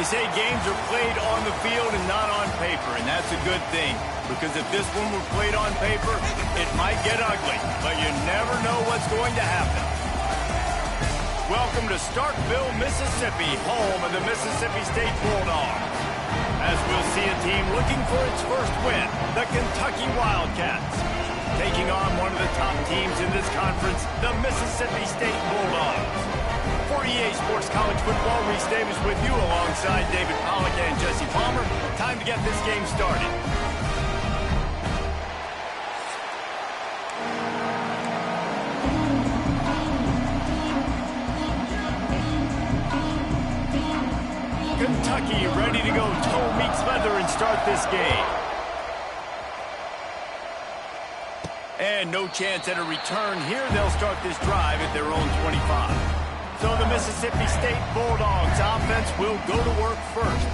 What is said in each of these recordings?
They say games are played on the field and not on paper, and that's a good thing. Because if this one were played on paper, it might get ugly, but you never know what's going to happen. Welcome to Starkville, Mississippi, home of the Mississippi State Bulldogs. As we'll see a team looking for its first win, the Kentucky Wildcats, taking on one of the top teams in this conference, the Mississippi State Bulldogs. 48 Sports College Football, Reese Davis with you alongside David Pollack and Jesse Palmer. Time to get this game started. Kentucky ready to go toe meets leather and start this game. And no chance at a return here. They'll start this drive at their own 25. So the Mississippi State Bulldogs offense will go to work first.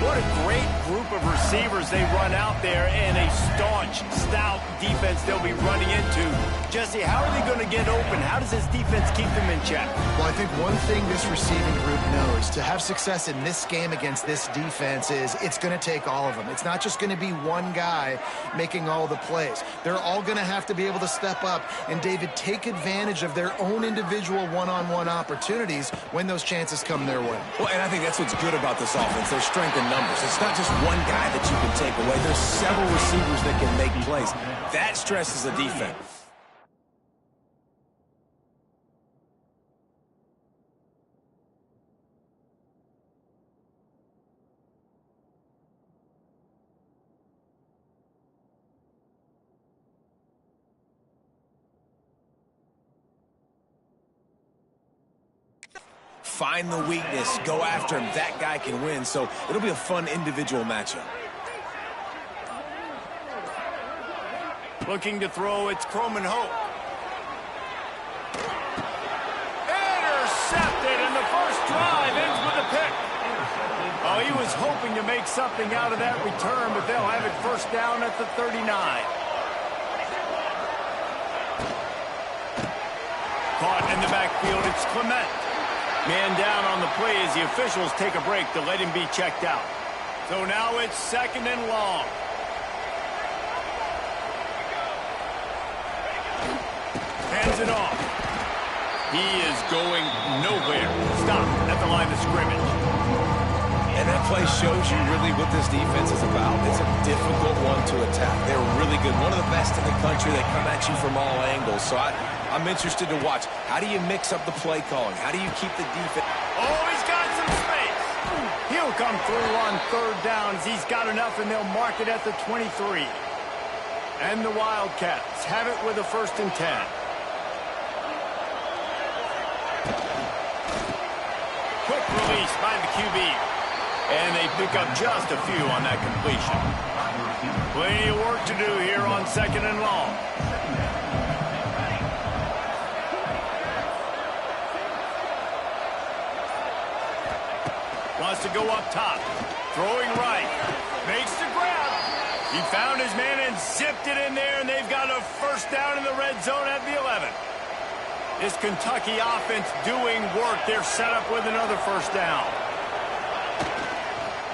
What a great group of receivers they run out there, and a staunch, stout defense they'll be running into. Jesse, how are they going to get open? How does this defense keep them in check? Well, I think one thing this receiving group knows to have success in this game against this defense is it's going to take all of them. It's not just going to be one guy making all the plays. They're all going to have to be able to step up and, David, take advantage of their own individual one-on-one opportunities when those chances come their way. Well, and I think that's what's good about this offense. Their strength in numbers. It's not just one guy that you can take away. There's several receivers that can make plays. That stresses the defense. Find the weakness, go after him. That guy can win, so it'll be a fun individual matchup. Looking to throw, it's Croman Hope. Intercepted, and the first drive ends with a pick. Oh, he was hoping to make something out of that return, but they'll have it first down at the 39. Caught in the backfield, it's Clement. Man down on the play as the officials take a break to let him be checked out. So now it's second and long. Hands it off. He is going nowhere. Stop at the line of scrimmage. And that play shows you really what this defense is about. It's a difficult one to attack. They're really good. One of the best in the country. They come at you from all angles. So I'm interested to watch. How do you mix up the play calling? How do you keep the defense? Oh, he's got some space. He'll come through on third downs. He's got enough, and they'll mark it at the 23. And the Wildcats have it with a 1st and 10. Quick release by the QB. And they pick up just a few on that completion. Plenty of work to do here on second and long. Wants to go up top. Throwing right. Makes the grab. He found his man and zipped it in there, and they've got a first down in the red zone at the 11. This Kentucky offense doing work. They're set up with another first down.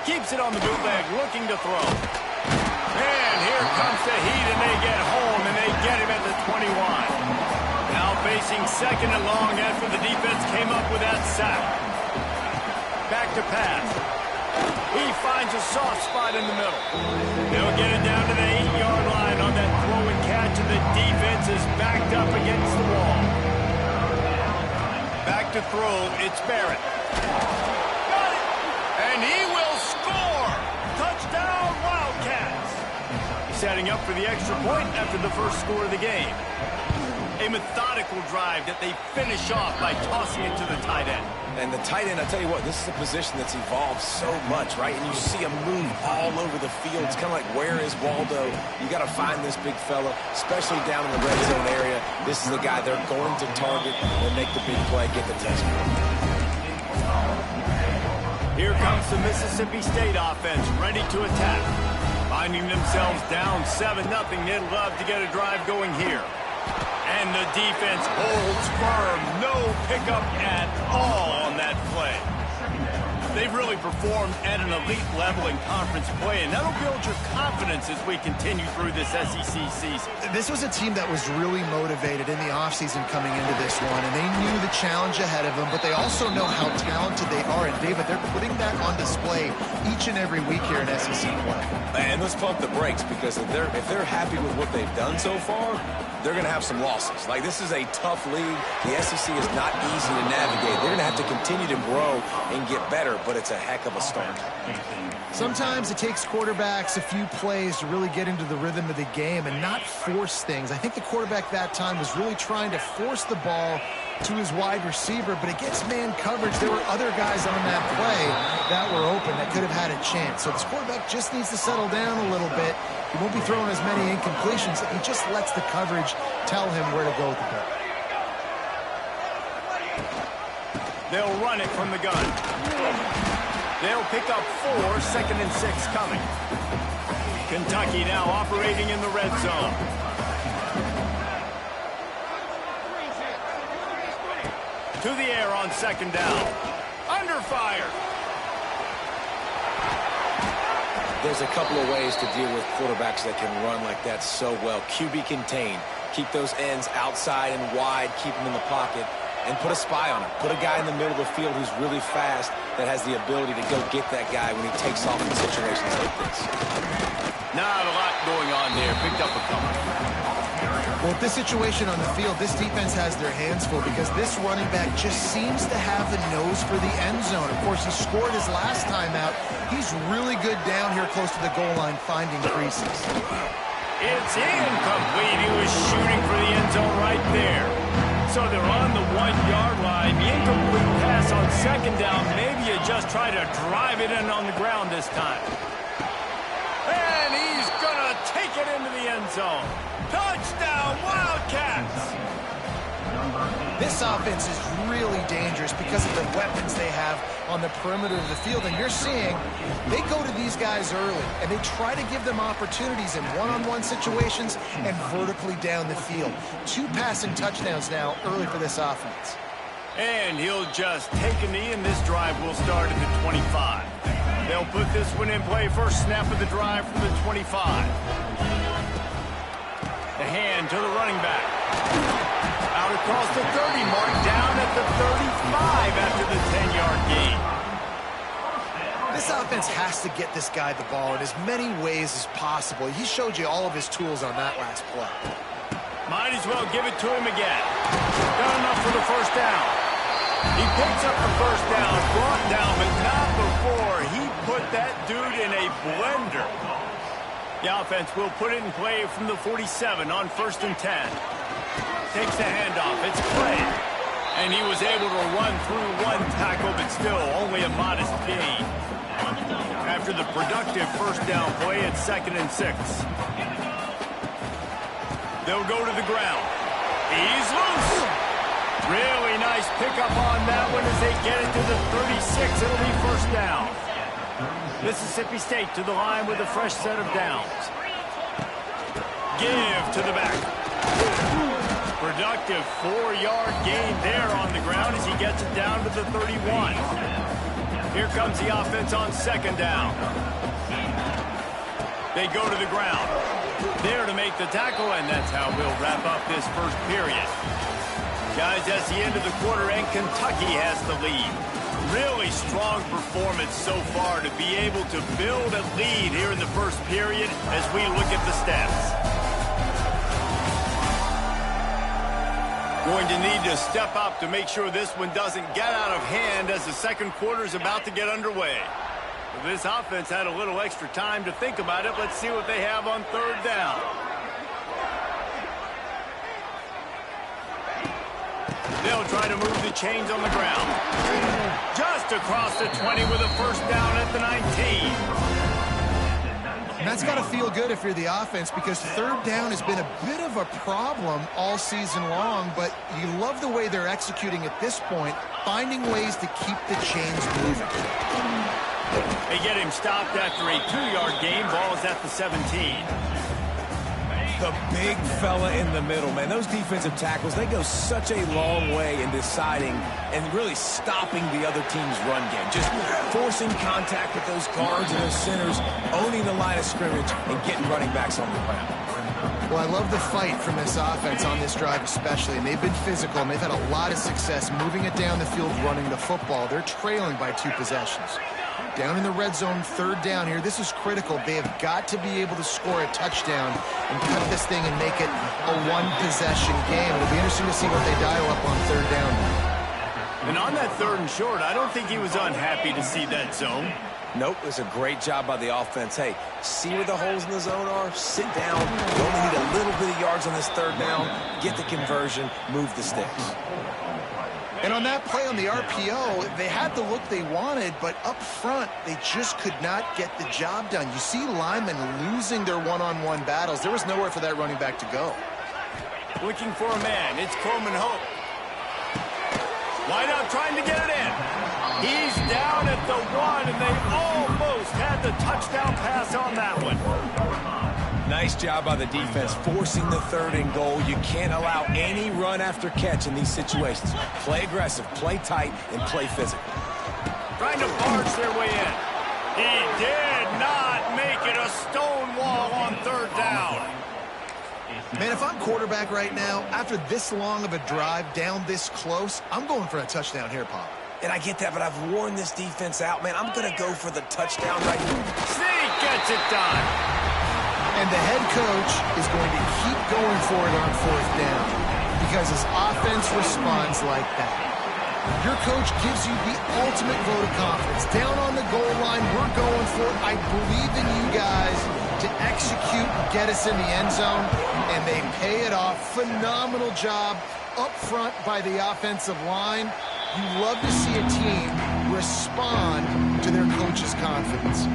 Keeps it on the bootleg, looking to throw. And here comes the heat, and they get home, and they get him at the 21. Now facing second and long after the defense came up with that sack. Back to pass. He finds a soft spot in the middle. They'll get it down to the 8-yard line on that throw and catch, and the defense is backed up against the wall. Back to throw, it's Barrett. Got it! And he will score! Touchdown, Wildcats! Setting up for the extra point after the first score of the game. A methodical drive that they finish off by tossing it to the tight end. And the tight end, I tell you what, this is a position that's evolved so much, right? And you see him move all over the field. It's kind of like, where is Waldo? You got to find this big fella, especially down in the red zone area. This is the guy they're going to target and make the big play, get the touchdown. Here comes the Mississippi State offense, ready to attack. Finding themselves down 7-0, they'd love to get a drive going here. And the defense holds firm. No pickup at all on that play. They've really performed at an elite level in conference play, and that'll build your confidence as we continue through this SEC season. This was a team that was really motivated in the offseason coming into this one, and they knew the challenge ahead of them, but they also know how talented they are. And, David, they're putting that on display each and every week here in SEC play. And let's pump the brakes, because if they're happy with what they've done so far, they're going to have some losses. Like, this is a tough league. The SEC is not easy to navigate. They're going to have to continue to grow and get better, but it's a heck of a start. Sometimes it takes quarterbacks a few plays to really get into the rhythm of the game and not force things. I think the quarterback that time was really trying to force the ball to his wide receiver, but against man coverage, there were other guys on that play that were open that could have had a chance. So this quarterback just needs to settle down a little bit. He won't be throwing as many incompletions. He just lets the coverage tell him where to go with the ball. They'll run it from the gun. They'll pick up 4, 2nd and 6 coming. Kentucky now operating in the red zone. To the air on 2nd down. Under fire. There's a couple of ways to deal with quarterbacks that can run like that so well. QB contain. Keep those ends outside and wide. Keep them in the pocket. And put a spy on him. Put a guy in the middle of the field who's really fast that has the ability to go get that guy when he takes off in situations like this. Not a lot going on there. Picked up a couple. Well, with this situation on the field, this defense has their hands full because this running back just seems to have the nose for the end zone. Of course, he scored his last time out. He's really good down here close to the goal line, finding creases. It's incomplete. He was shooting for the end zone right there. So they're on the 1-yard line. The incomplete pass on 2nd down. Maybe you just try to drive it in on the ground this time. And he's going to take it into the end zone. Touchdown, Wildcats! This offense is really dangerous because of the weapons they have on the perimeter of the field. And you're seeing they go to these guys early, and they try to give them opportunities in one-on-one situations and vertically down the field. 2 passing touchdowns now early for this offense. And he'll just take a knee, and this drive will start at the 25. They'll put this one in play. First snap of the drive from the 25. The hand to the running back. Out across the 30 mark, down at the 35 after the 10-yard gain. This offense has to get this guy the ball in as many ways as possible. He showed you all of his tools on that last play. Might as well give it to him again. Got enough for the first down. He picks up the first down, brought down, but not before he put that dude in a blender. The offense will put it in play from the 47 on 1st and 10. Takes the handoff. It's Clay. And he was able to run through 1 tackle, but still only a modest gain. After the productive first down play at 2nd and 6. They'll go to the ground. He's loose. Really nice pickup on that one as they get it to the 36. It'll be first down. Mississippi State to the line with a fresh set of downs. Give to the back. Productive 4-yard gain there on the ground as he gets it down to the 31. Here comes the offense on 2nd down. They go to the ground. There to make the tackle, and that's how we'll wrap up this first period. Guys, that's the end of the quarter, and Kentucky has the lead. Really strong performance so far to be able to build a lead here in the first period as we look at the stats. Going to need to step up to make sure this one doesn't get out of hand as the second quarter is about to get underway. This offense had a little extra time to think about it. Let's see what they have on 3rd down. They'll try to move the chains on the ground. Just across the 20 with a first down at the 19. And that's got to feel good if you're the offense because 3rd down has been a bit of a problem all season long, but you love the way they're executing at this point, finding ways to keep the chains moving. They get him stopped after a 2-yard gain. Ball is at the 17. The big fella in the middle, man. Those defensive tackles, they go such a long way in deciding and really stopping the other team's run game. Just forcing contact with those guards and those centers, owning the line of scrimmage, and getting running backs on the ground. Well, I love the fight from this offense on this drive especially, and they've been physical, and they've had a lot of success moving it down the field, running the football. They're trailing by 2 possessions. Down in the red zone, 3rd down here. This is critical. They have got to be able to score a touchdown and cut this thing and make it a 1-possession game. It'll be interesting to see what they dial up on 3rd down. And on that 3rd and short, I don't think he was unhappy to see that zone. Nope, it's a great job by the offense. Hey, see where the holes in the zone are? Sit down. You only need a little bit of yards on this 3rd down. Get the conversion. Move the sticks. And on that play on the RPO, they had the look they wanted, but up front, they just could not get the job done. You see linemen losing their one-on-one battles. There was nowhere for that running back to go. Looking for a man. It's Coleman Hope. Wide out trying to get it in. He's down at the 1, and they almost had the touchdown pass on that one. Nice job by the defense forcing the 3rd and goal. You can't allow any run after catch in these situations. Play aggressive, play tight, and play physical. Trying to barge their way in. He did not make it a stone wall on 3rd down. Man, if I'm quarterback right now, after this long of a drive down this close, I'm going for a touchdown here, Pop. And I get that, but I've worn this defense out, man. I'm going to go for the touchdown right here. Sneak gets it done. And the head coach is going to keep going for it on 4th down because his offense responds like that. Your coach gives you the ultimate vote of confidence. Down on the goal line, we're going for it. I believe in you guys to execute, get us in the end zone, and they pay it off. Phenomenal job up front by the offensive line. You love to see a team respond to their coach's confidence.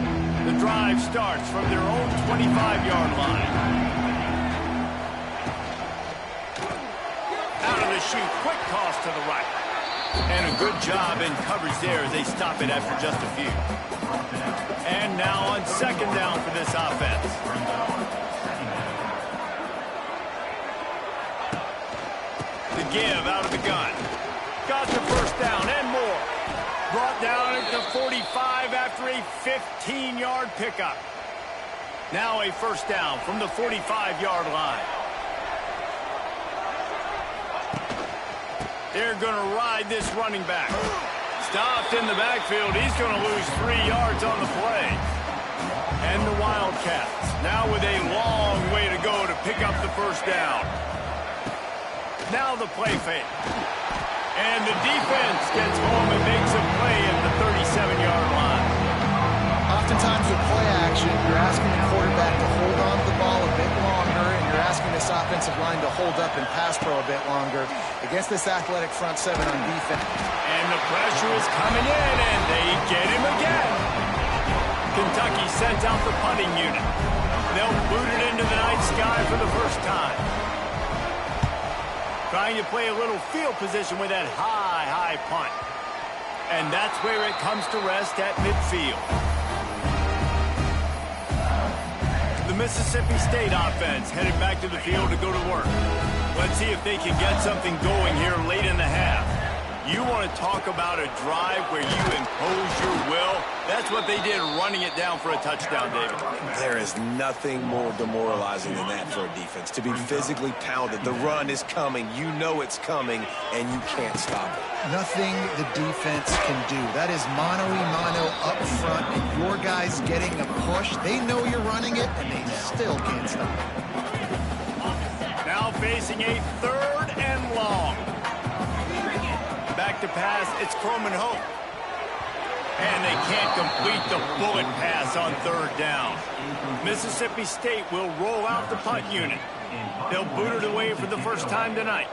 The drive starts from their own 25-yard line. Out of the chute, quick toss to the right. And a good job in coverage there as they stop it after just a few. And now on 2nd down for this offense. The give out of the gun. Got the 1st down and more. Brought down at the 45 after a 15-yard pickup. Now a 1st down from the 45-yard line. They're going to ride this running back. Stopped in the backfield. He's going to lose 3 yards on the play. And the Wildcats now with a long way to go to pick up the 1st down. Now the play fake. And the defense gets home and makes a play at the 37-yard line. Oftentimes with play action, you're asking the quarterback to hold on to the ball a bit longer, and you're asking this offensive line to hold up and pass pro a bit longer against this athletic front 7 on defense. And the pressure is coming in, and they get him again. Kentucky sent out the punting unit. They'll boot it into the night sky for the 1st time. Trying to play a little field position with that high punt. And that's where it comes to rest at midfield. The Mississippi State offense headed back to the field to go to work. Let's see if they can get something going here late in the half. You want to talk about a drive where you impose your will? That's what they did, running it down for a touchdown, David. There is nothing more demoralizing than that for a defense. To be physically pounded. The run is coming. You know it's coming, and you can't stop it. Nothing the defense can do. That is mano-a-mano up front, and your guys getting a push. They know you're running it, and they still can't stop it. Now facing a 3rd and long. Back to pass, it's Coleman Hope. And they can't complete the bullet pass on 3rd down. Mississippi State will roll out the punt unit. They'll boot it away for the 1st time tonight.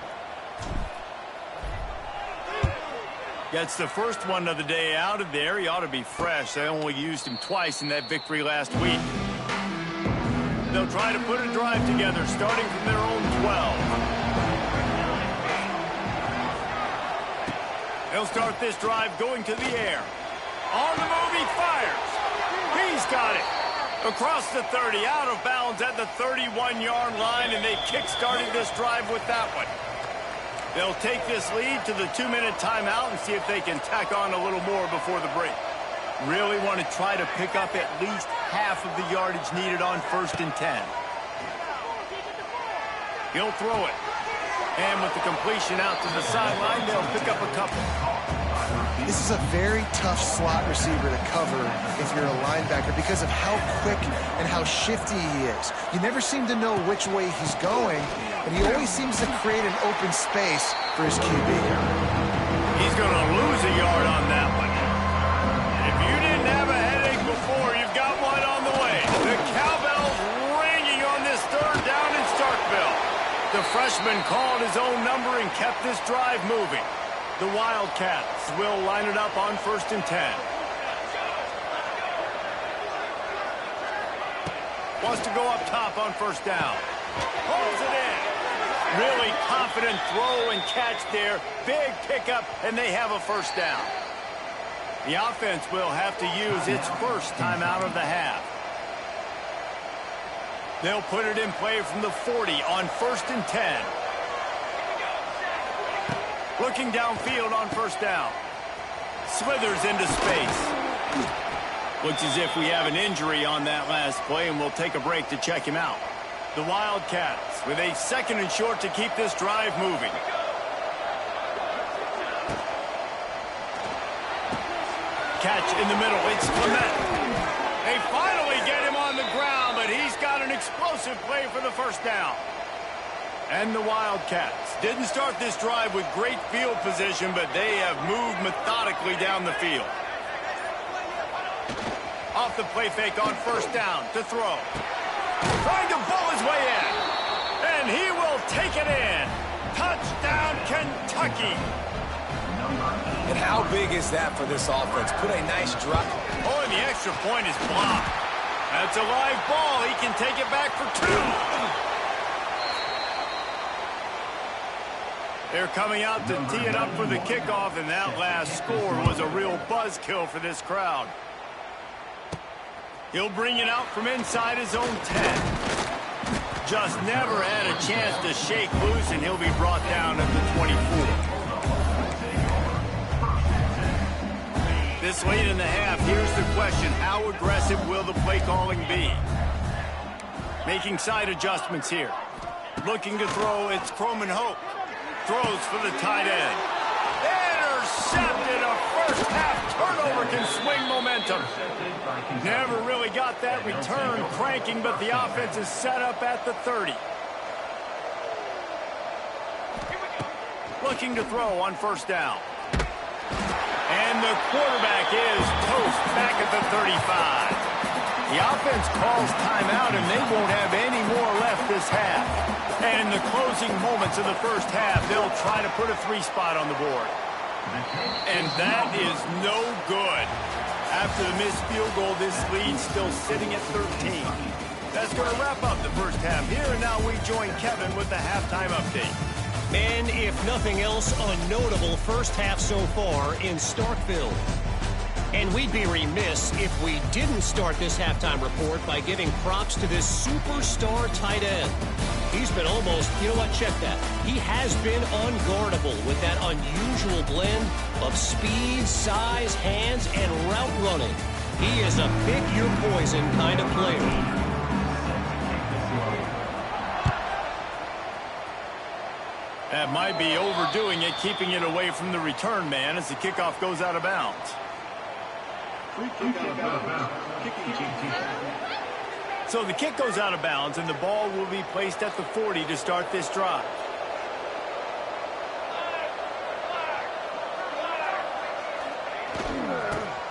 Gets the 1st one of the day out of there. He ought to be fresh. They only used him twice in that victory last week. They'll try to put a drive together, starting from their own 12. They'll start this drive going to the air. On the move, he fires. He's got it. Across the 30, out of bounds at the 31-yard line, and they kick-started this drive with that one. They'll take this lead to the 2-minute timeout and see if they can tack on a little more before the break. Really want to try to pick up at least half of the yardage needed on 1st and 10. He'll throw it. And with the completion out to the sideline, they'll pick up a couple. This is a very tough slot receiver to cover if you're a linebacker because of how quick and how shifty he is. You never seem to know which way he's going, but he always seems to create an open space for his QB. He's going to lose a yard on that one. If you didn't have a headache before, you've got one on the way. The cowbell's ringing on this 3rd down in Starkville. The freshman called his own number and kept this drive moving. The Wildcats will line it up on 1st and 10. Wants to go up top on 1st down. Holds it in. Really confident throw and catch there. Big pickup, and they have a 1st down. The offense will have to use its first timeout of the half. They'll put it in play from the 40 on 1st and 10. Looking downfield on 1st down. Slithers into space. Looks as if we have an injury on that last play, and we'll take a break to check him out. The Wildcats with a 2nd and short to keep this drive moving. Catch in the middle. It's Clement. They finally get him on the ground, but he's got an explosive play for the 1st down. And the Wildcats didn't start this drive with great field position, but they have moved methodically down the field. Off the play fake on 1st down to throw. Trying to pull his way in. And he will take it in. Touchdown, Kentucky. And how big is that for this offense? Put a nice drop. Oh, and the extra point is blocked. That's a live ball. He can take it back for 2. They're coming out to tee it up for the kickoff, and that last score was a real buzzkill for this crowd. He'll bring it out from inside his own 10. Just never had a chance to shake loose, and he'll be brought down at the 24. This late in the half, here's the question. How aggressive will the play calling be? Making side adjustments here. Looking to throw, it's Croman Hope. Throws for the tight end. Intercepted. A first-half turnover can swing momentum. Never really got that return cranking, but the offense is set up at the 30. Looking to throw on 1st down. And the quarterback is toast back at the 35. The offense calls timeout, and they won't have any more left this half. And in the closing moments of the 1st half, they'll try to put a 3 spot on the board. And that is no good. After the missed field goal, this lead's still sitting at 13. That's going to wrap up the 1st half here, and now we join Kevin with the halftime update. And if nothing else, a notable 1st half so far in Starkville. And we'd be remiss if we didn't start this halftime report by giving props to this superstar tight end. He's been almost, you know what, check that. He has been unguardable with that unusual blend of speed, size, hands, and route running. He is a pick-your-poison kind of player. That might be overdoing it, keeping it away from the return man as the kickoff goes out of bounds. So the kick goes out of bounds, and the ball will be placed at the 40 to start this drive.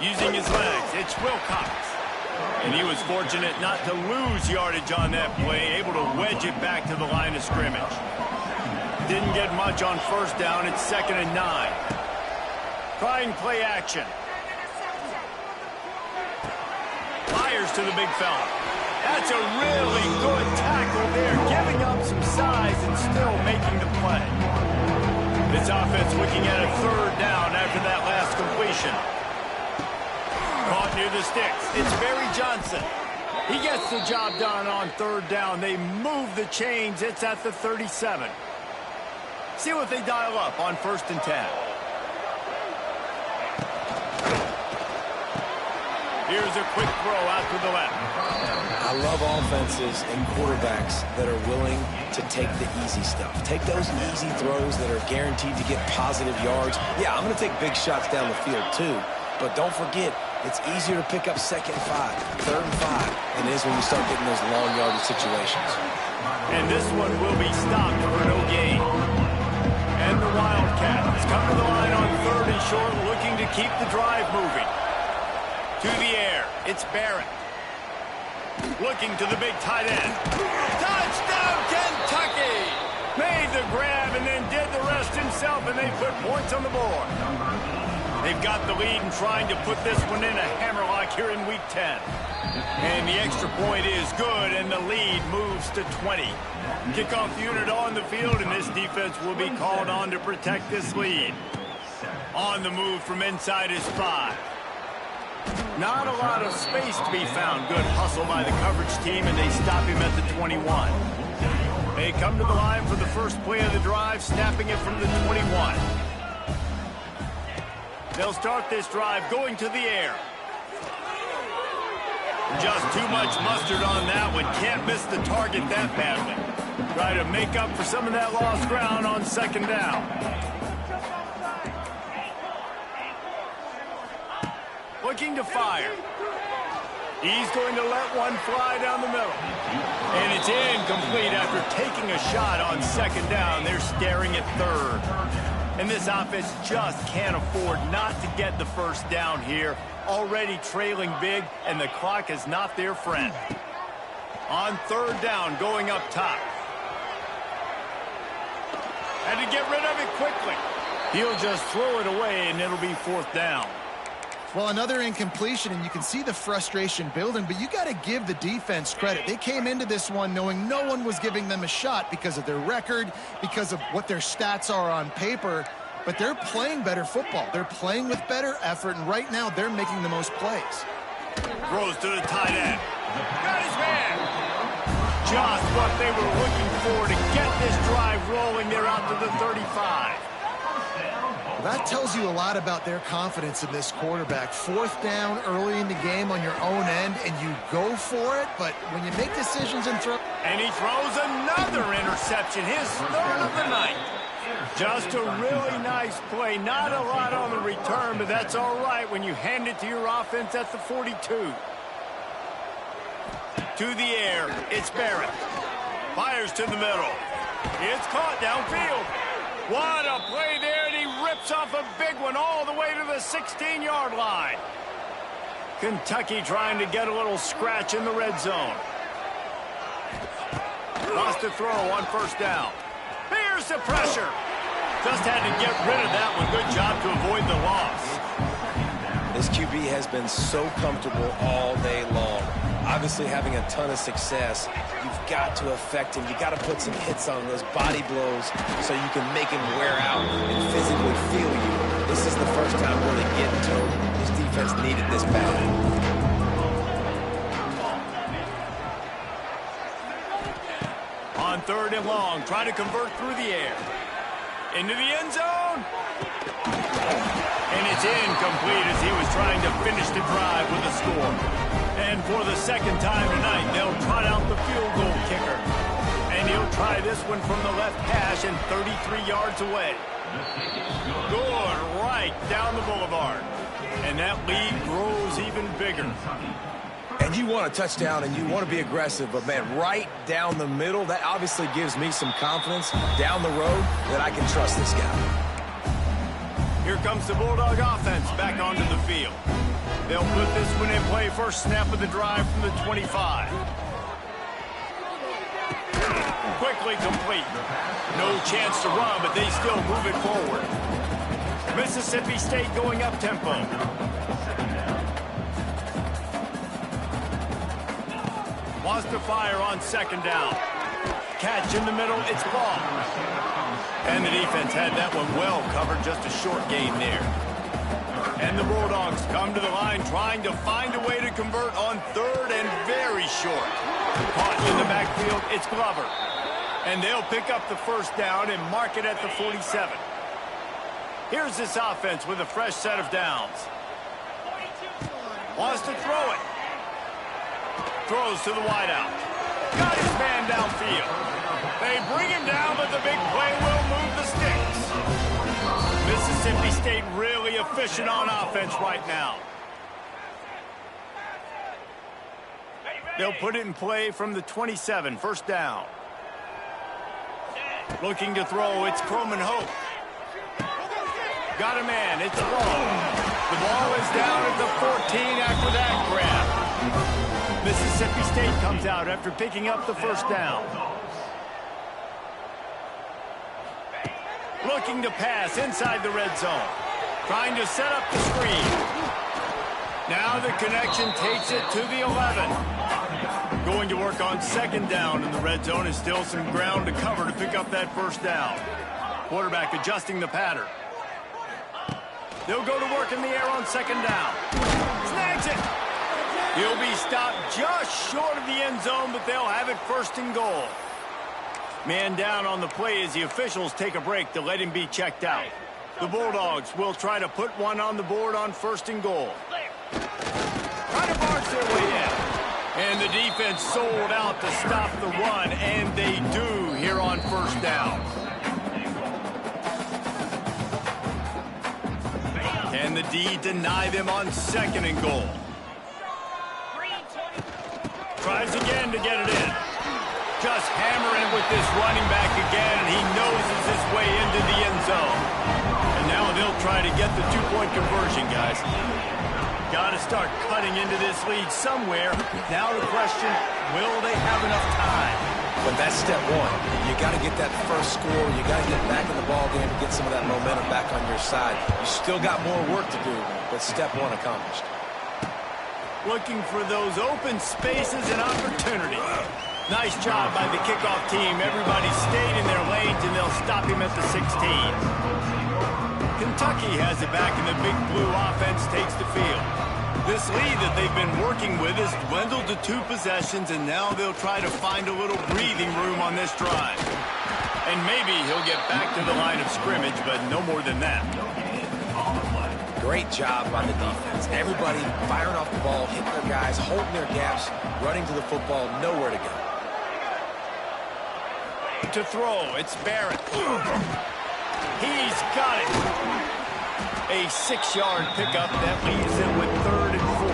Using his legs, it's Wilcox. And he was fortunate not to lose yardage on that play, able to wedge it back to the line of scrimmage. Didn't get much on 1st down. It's 2nd and 9. Trying play action. Fires to the big fella. That's a really good tackle there, giving up some size and still making the play. This offense looking at a 3rd down after that last completion. Caught near the sticks. It's Barry Johnson. He gets the job done on third down. They move the chains. It's at the 37. See what they dial up on 1st and 10. Here's a quick throw out to the left. I love offenses and quarterbacks that are willing to take the easy stuff. Take those easy throws that are guaranteed to get positive yards. Yeah, I'm going to take big shots down the field too. But don't forget, it's easier to pick up 2nd and 5, 3rd and 5 than it is when you start getting those long yardage situations. And this one will be stopped for no gain. And the Wildcats come to the line on 3rd and short, looking to keep the drive moving. To the air, it's Barrett. Looking to the big tight end. Touchdown, Kentucky! Made the grab and then did the rest himself, and they put points on the board. They've got the lead and trying to put this one in a hammerlock here in Week 10. And the extra point is good, and the lead moves to 20. Kickoff unit on the field, and this defense will be called on to protect this lead. On the move from inside is 5. Not a lot of space to be found. Good hustle by the coverage team, and they stop him at the 21. They come to the line for the first play of the drive, snapping it from the 21. They'll start this drive going to the air. Just too much mustard on that one. Can't miss the target that badly. Try to make up for some of that lost ground on 2nd down. Looking to fire. He's going to let one fly down the middle. And it's incomplete after taking a shot on 2nd down. They're staring at 3rd. And this offense just can't afford not to get the first down here. Already trailing big, and the clock is not their friend. On 3rd down, going up top. Had to get rid of it quickly. He'll just throw it away, and it'll be 4th down. Well, another incompletion, and you can see the frustration building, but you got to give the defense credit. They came into this one knowing no one was giving them a shot because of their record, because of what their stats are on paper, but they're playing better football. They're playing with better effort, and right now they're making the most plays. Throws to the tight end. Got his man. Just what they were looking for to get this drive rolling. They're out to the 35. Well, that tells you a lot about their confidence in this quarterback. 4th down early in the game on your own end, and you go for it, but when you make decisions and throw... And he throws another interception, his 3rd of the night. Just a really nice play. Not a lot on the return, but that's all right when you hand it to your offense at the 42. To the air, it's Barrett. Fires to the middle. It's caught downfield. What a play there, and he rips off a big one all the way to the 16-yard line. Kentucky trying to get a little scratch in the red zone. Lost a throw on 1st down. Here's the pressure. Just had to get rid of that one. Good job to avoid the loss. This QB has been so comfortable all day long. Obviously having a ton of success. You've got to affect him. You've got to put some hits on those body blows so you can make him wear out and physically feel you. This is the first time really getting to him. This defense needed this badly. On 3rd and long, try to convert through the air. Into the end zone. And it's incomplete as he was trying to finish the drive with a score. And for the 2nd time tonight, they'll trot out the field goal kicker. And he'll try this one from the left hash and 33 yards away. Good right down the boulevard. And that lead grows even bigger. And you want a touchdown and you want to be aggressive, but man, right down the middle, that obviously gives me some confidence down the road that I can trust this guy. Here comes the Bulldog offense back onto the field. They'll put this one in play. First snap of the drive from the 25. Quickly complete. No chance to run, but they still move it forward. Mississippi State going up tempo. Wants to fire on 2nd down. Catch in the middle, it's ball. And the defense had that one well covered, just a short gain there. And the Bulldogs come to the line trying to find a way to convert on third and very short. Caught in the backfield, it's Glover. And they'll pick up the first down and mark it at the 47. Here's this offense with a fresh set of downs. Wants to throw it. Throws to the wideout. Got his man downfield. They bring him down, but the big play will move the sticks. Mississippi State really efficient on offense right now. They'll put it in play from the 27, first down. Looking to throw, it's Coleman Hope. Got a man, it's Lowe. The ball is down at the 14 after that grab. Mississippi State comes out after picking up the first down. Looking to pass inside the red zone. Trying to set up the screen. Now the connection takes it to the 11. Going to work on second down in the red zone is still some ground to cover to pick up that first down. Quarterback adjusting the pattern. They'll go to work in the air on second down. Snags it. He'll be stopped just short of the end zone, but they'll have it first and goal. Man down on the play as the officials take a break to let him be checked out. The Bulldogs will try to put one on the board on first and goal. Try to barge their way in. And the defense sold out to stop the run, and they do here on first down. Can the D deny them on second and goal? Tries again to get it in. Just hammering with this running back again, and he noses his way into the end zone. And now they'll try to get the two-point conversion, guys. Got to start cutting into this lead somewhere. Now the question, will they have enough time? But that's step one. You got to get that first score. You got to get back in the ball game and get some of that momentum back on your side. You still got more work to do, but step one accomplished. Looking for those open spaces and opportunity. Nice job by the kickoff team. Everybody stayed in their lanes, and they'll stop him at the 16. Kentucky has it back, and the Big Blue offense takes the field. This lead that they've been working with has dwindled to 2 possessions, and now they'll try to find a little breathing room on this drive. And maybe he'll get back to the line of scrimmage, but no more than that. Great job by the defense. Everybody firing off the ball, hitting their guys, holding their gaps, running to the football, nowhere to go. To throw, it's Barrett. He's got it. A 6-yard pickup that leaves them with 3rd and 4.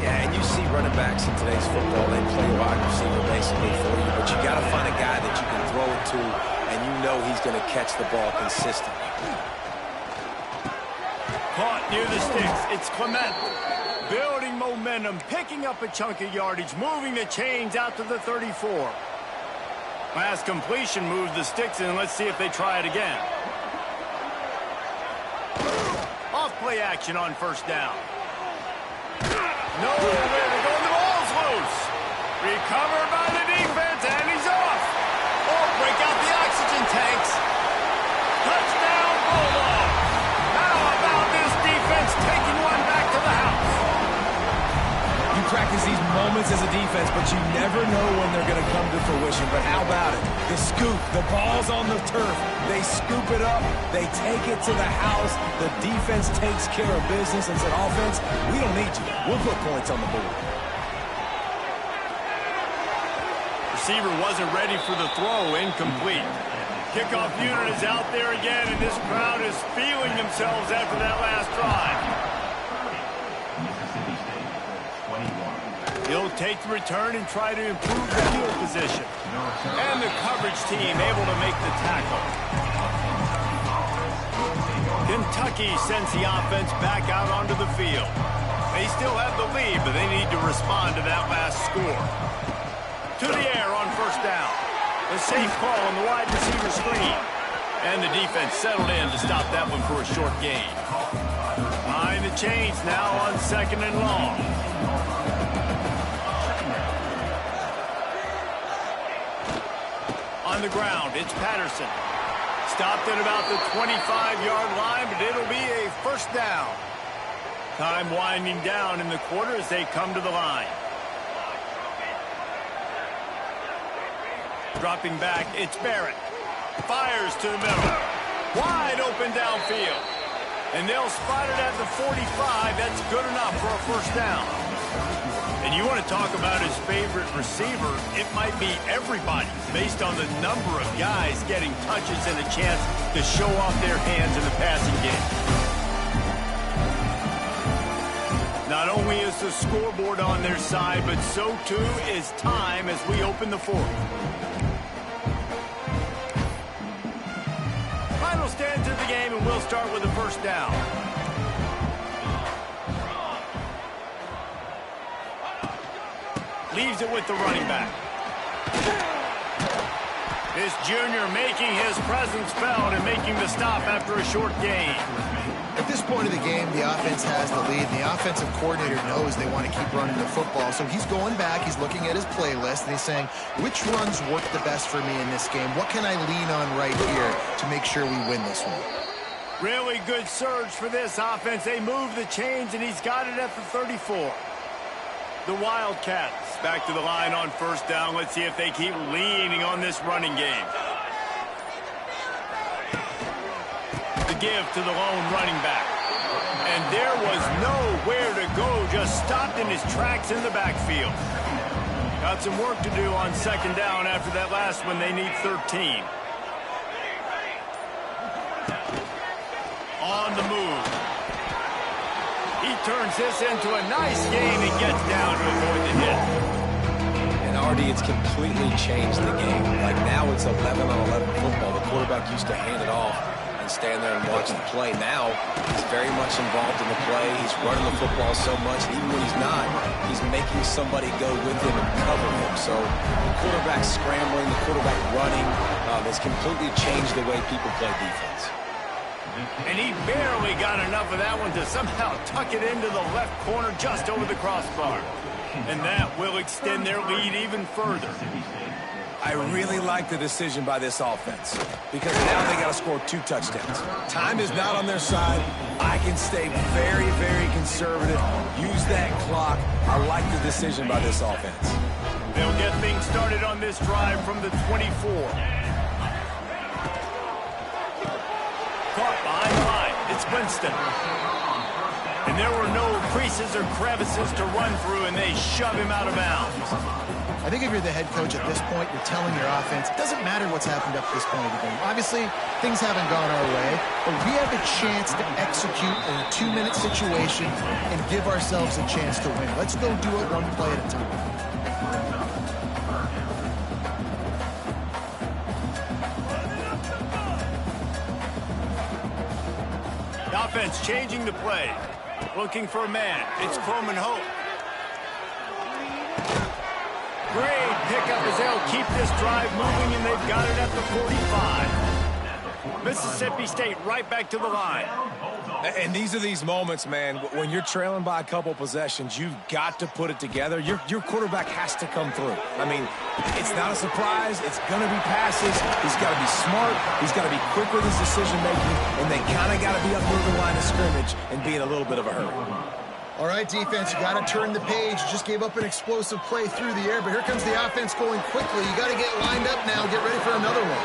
Yeah, and you see running backs in today's football, they play wide receiver basically for you, but you got to find a guy that you can throw it to, and you know he's going to catch the ball consistently. Caught near the sticks, it's Clement. Building momentum, picking up a chunk of yardage, moving the chains out to the 34. Last completion moves the sticks in. Let's see if they try it again. Off play action on first down. Nowhere to go. The ball's loose. Recovered by the defense, and he's off. Oh, break out the oxygen tanks. Touchdown, Bulldogs. How about this defense taking one back to the house? You practice these moments as a defense, but you never know when they're going to come to fruition. But how about it? The scoop, the ball's on the turf. They scoop it up. They take it to the house. The defense takes care of business and said, offense, we don't need you. We'll put points on the board. Receiver wasn't ready for the throw, incomplete. Kickoff unit is out there again, and this crowd is feeling themselves after that last drive. He'll take the return and try to improve the field position. And the coverage team able to make the tackle. Kentucky sends the offense back out onto the field. They still have the lead, but they need to respond to that last score. To the air on first down. The safe call on the wide receiver screen. And the defense settled in to stop that one for a short gain. Behind the chains now on second and long. On the ground, it's Patterson. Stopped at about the 25-yard line, but it'll be a first down. Time winding down in the quarter as they come to the line. Dropping back, it's Barrett. Fires to the middle. Wide open downfield. And they'll spot it at the 45. That's good enough for a first down. And you want to talk about his favorite receiver, it might be everybody based on the number of guys getting touches and a chance to show off their hands in the passing game. Not only is the scoreboard on their side, but so too is time as we open the fourth. Final stanza of the game, and we'll start with the first down. Leaves it with the running back. This junior making his presence felt and making the stop after a short gain. At this point of the game, the offense has the lead, and the offensive coordinator knows they want to keep running the football. So he's going back, he's looking at his playlist, and he's saying, which runs work the best for me in this game? What can I lean on right here to make sure we win this one? Really good surge for this offense. They move the chains, and he's got it at the 34. The Wildcats back to the line on first down. Let's see if they keep leaning on this running game. The give to the lone running back. And there was nowhere to go, just stopped in his tracks in the backfield. Got some work to do on second down after that last one. They need 13. On the move. He turns this into a nice gain and gets down to avoid the hit. And Artie, it's completely changed the game. Like now it's 11-on-11 football. The quarterback used to hand it off and stand there and watch the play. Now he's very much involved in the play. He's running the football so much. And even when he's not, he's making somebody go with him and cover him. So the quarterback scrambling, the quarterback running has completely changed the way people play defense. And he barely got enough of that one to somehow tuck it into the left corner just over the crossbar. And that will extend their lead even further. I really like the decision by this offense because now they got to score 2 touchdowns. Time is not on their side. I can stay very, very conservative. Use that clock. I like the decision by this offense. They'll get things started on this drive from the 24. Caught behind the line. It's Winston. And there were no creases or crevices to run through, and they shove him out of bounds. I think if you're the head coach at this point, you're telling your offense, it doesn't matter what's happened up to this point of the game. Obviously, things haven't gone our way, but we have a chance to execute in a 2-minute situation and give ourselves a chance to win. Let's go do it one play at a time. Offense changing the play. Looking for a man. It's Coleman Hope. Great pickup as they'll keep this drive moving, and they've got it at the 45. Mississippi State right back to the line. And these are these moments, man, when you're trailing by a couple possessions, you've got to put it together. Your quarterback has to come through. I mean, it's not a surprise. It's going to be passes. He's got to be smart. He's got to be quick with his decision-making, and they kind of got to be up near the line of scrimmage and be in a little bit of a hurry. All right, defense, you got to turn the page. You just gave up an explosive play through the air, but here comes the offense going quickly. You got to get lined up now. Get ready for another one.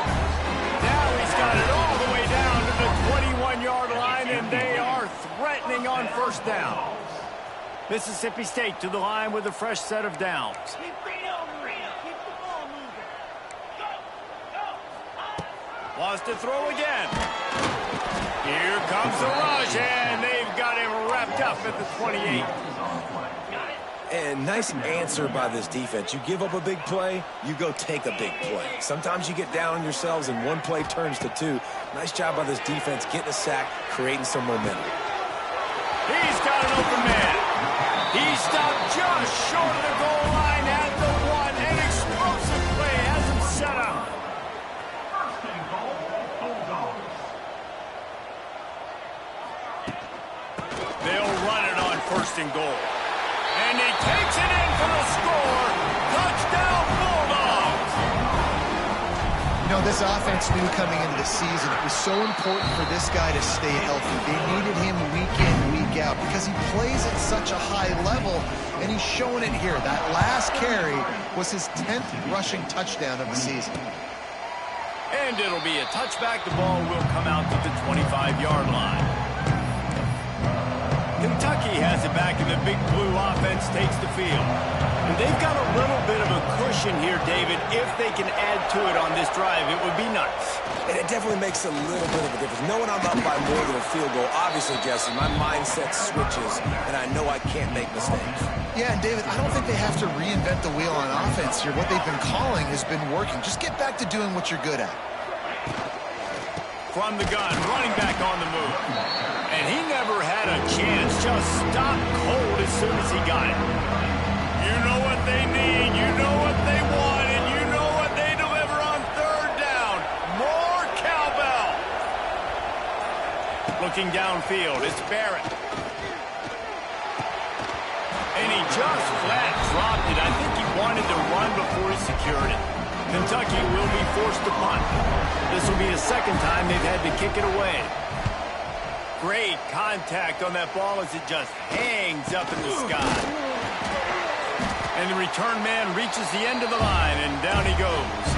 Now he's got it all the way down to the 21-yard line, and they are threatening on first down. Mississippi State to the line with a fresh set of downs. Wants to throw again. Here comes the rush, and they've got him wrapped up at the 28. And nice answer by this defense. You give up a big play, you go take a big play. Sometimes you get down on yourselves and one play turns to 2. Nice job by this defense getting a sack, creating some momentum. He's got an open man. He stopped just short of the goal line at the 1. An explosive play has him set up. They'll run it on first and goal. And he takes it in for the score. Touchdown, Bulldogs. You know, know, this offense knew coming into the season it was so important for this guy to stay healthy. They needed him week in, week out because he plays at such a high level, and he's showing it here. That last carry was his 10th rushing touchdown of the season. And it'll be a touchback. The ball will come out to the 25-yard line. Kentucky has it back, and the Big Blue offense takes the field. And they've got a little bit of a cushion here, David. If they can add to it on this drive, it would be nice. And it definitely makes a little bit of a difference. Knowing I'm up by more than a field goal, obviously, Jesse, my mindset switches, and I know I can't make mistakes. Yeah, and David, I don't think they have to reinvent the wheel on offense here. What they've been calling has been working. Just get back to doing what you're good at. From the gun, running back on the move. And he never had a chance. Just stopped cold as soon as he got it. You know what they need, you know what they want, and you know what they deliver on third down. More cowbell. Looking downfield, it's Barrett. And he just flat dropped it. I think he wanted to run before he secured it. Kentucky will be forced to punt. This will be the second time they've had to kick it away. Great contact on that ball as it just hangs up in the sky. And the return man reaches the end of the line, and down he goes.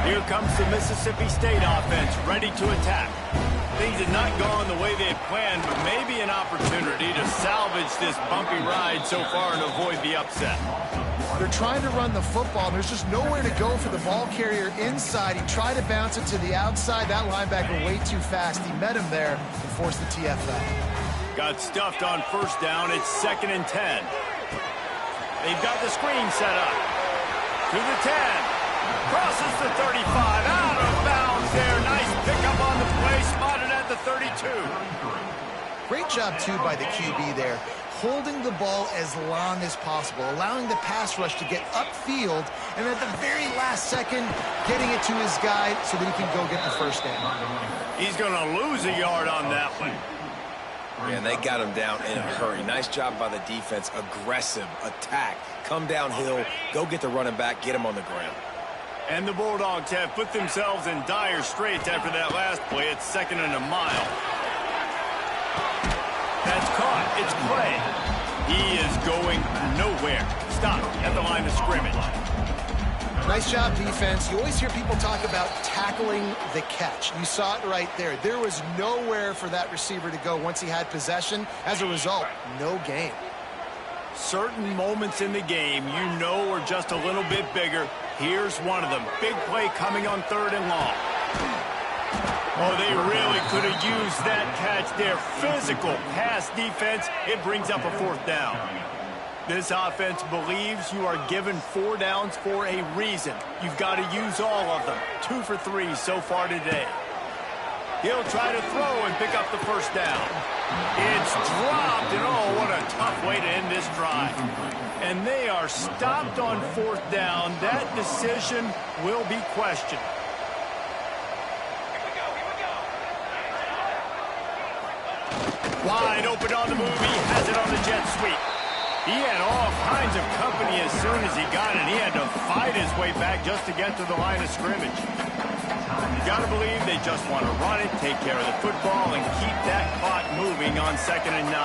Here comes the Mississippi State offense, ready to attack. Things had not gone the way they had planned, but maybe an opportunity to salvage this bumpy ride so far and avoid the upset. They're trying to run the football. There's just nowhere to go for the ball carrier inside. He tried to bounce it to the outside. That linebacker way too fast. He met him there and forced the TFL. Got stuffed on first down. It's 2nd and 10. They've got the screen set up. To the 10. Crosses the 35. Out of bounds there. Nice pickup on the play. Spotted at the 32. Great job, too, by the QB there. Holding the ball as long as possible, allowing the pass rush to get upfield, and at the very last second, getting it to his guy so that he can go get the first down. He's going to lose a yard on that one. Man, they got him down in a hurry. Nice job by the defense. Aggressive attack. Come downhill, go get the running back, get him on the ground. And the Bulldogs have put themselves in dire straits after that last play. It's 2nd and a mile. That's caught. It's Clay. He is going nowhere. Stop at the line of scrimmage. Nice job, defense. You always hear people talk about tackling the catch. You saw it right there. There was nowhere for that receiver to go once he had possession. As a result, no gain. Certain moments in the game you know are just a little bit bigger. Here's one of them. Big play coming on 3rd and long. Oh, they really could have used that catch there. Physical pass defense. It brings up a 4th down. This offense believes you are given 4 downs for a reason. You've got to use all of them. 2 for 3 so far today. He'll try to throw and pick up the first down. It's dropped, and oh, what a tough way to end this drive. And they are stopped on 4th down. That decision will be questioned. Wide open on the move. He has it on the jet sweep. He had all kinds of company as soon as he got it. He had to fight his way back just to get to the line of scrimmage. You got to believe they just want to run it, take care of the football, and keep that clock moving on 2nd and 9.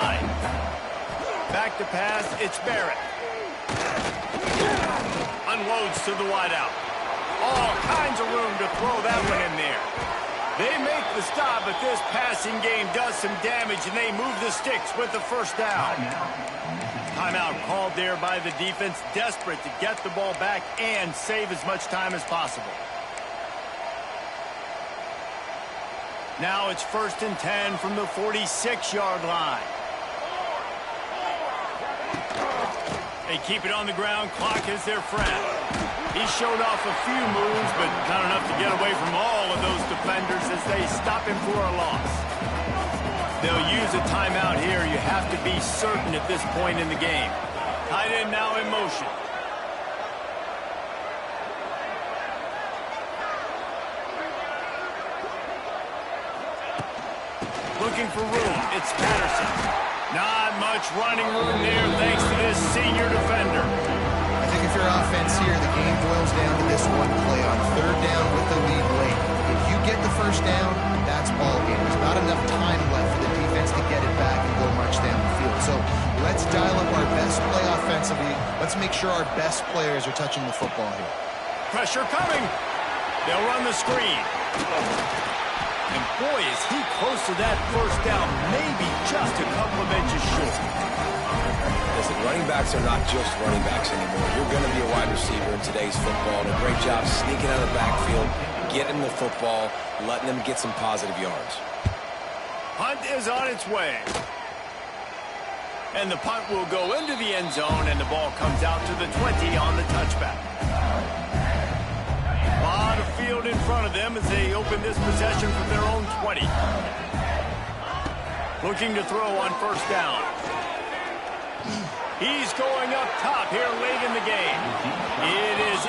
Back to pass. It's Barrett. Unloads to the wideout. All kinds of room to throw that one in there. They make the stop, but this passing game does some damage, and they move the sticks with the first down. Timeout called there by the defense, desperate to get the ball back and save as much time as possible. Now it's 1st and 10 from the 46-yard line. They keep it on the ground. Clock is their friend. He showed off a few moves, but not enough to get away from all of those defenders as they stop him for a loss. They'll use a timeout here. You have to be certain at this point in the game. Tight end now in motion. Looking for room. It's Patterson. Not much running room there thanks to this senior defender. I think if you're offense here, the game boils down to this one play on third down with the lead late. If you get the first down, that's ball game. There's not enough time left for the defense to get it back and go march down the field. So let's dial up our best play offensively. Let's make sure our best players are touching the football here. Pressure coming. They'll run the screen. And boy, is he close to that first down, maybe just a couple of inches short. Listen, running backs are not just running backs anymore. You're going to be a wide receiver in today's football. And a great job sneaking out of the backfield, getting the football, letting them get some positive yards. Punt is on its way. And the punt will go into the end zone, and the ball comes out to the 20 on the touchback. A lot of field in front of them as they open this possession from their own 20. Looking to throw on first down. He's going up top here late in the game. It is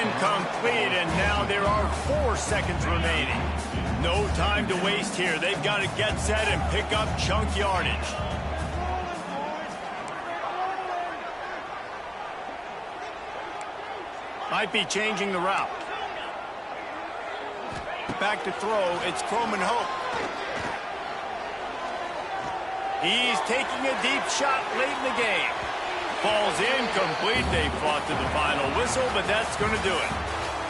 incomplete, and now there are 4 seconds remaining. No time to waste here. They've got to get set and pick up chunk yardage. Might be changing the route. Back to throw. It's Croman Hope. He's taking a deep shot late in the game. Ball's incomplete. They fought to the final whistle, but that's going to do it.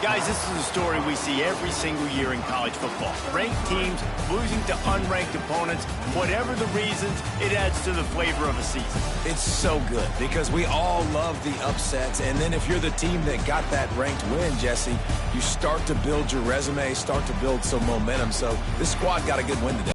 Guys, this is a story we see every single year in college football. Ranked teams losing to unranked opponents. Whatever the reasons, it adds to the flavor of a season. It's so good because we all love the upsets. And then if you're the team that got that ranked win, Jesse, you start to build your resume, start to build some momentum. So this squad got a good win today.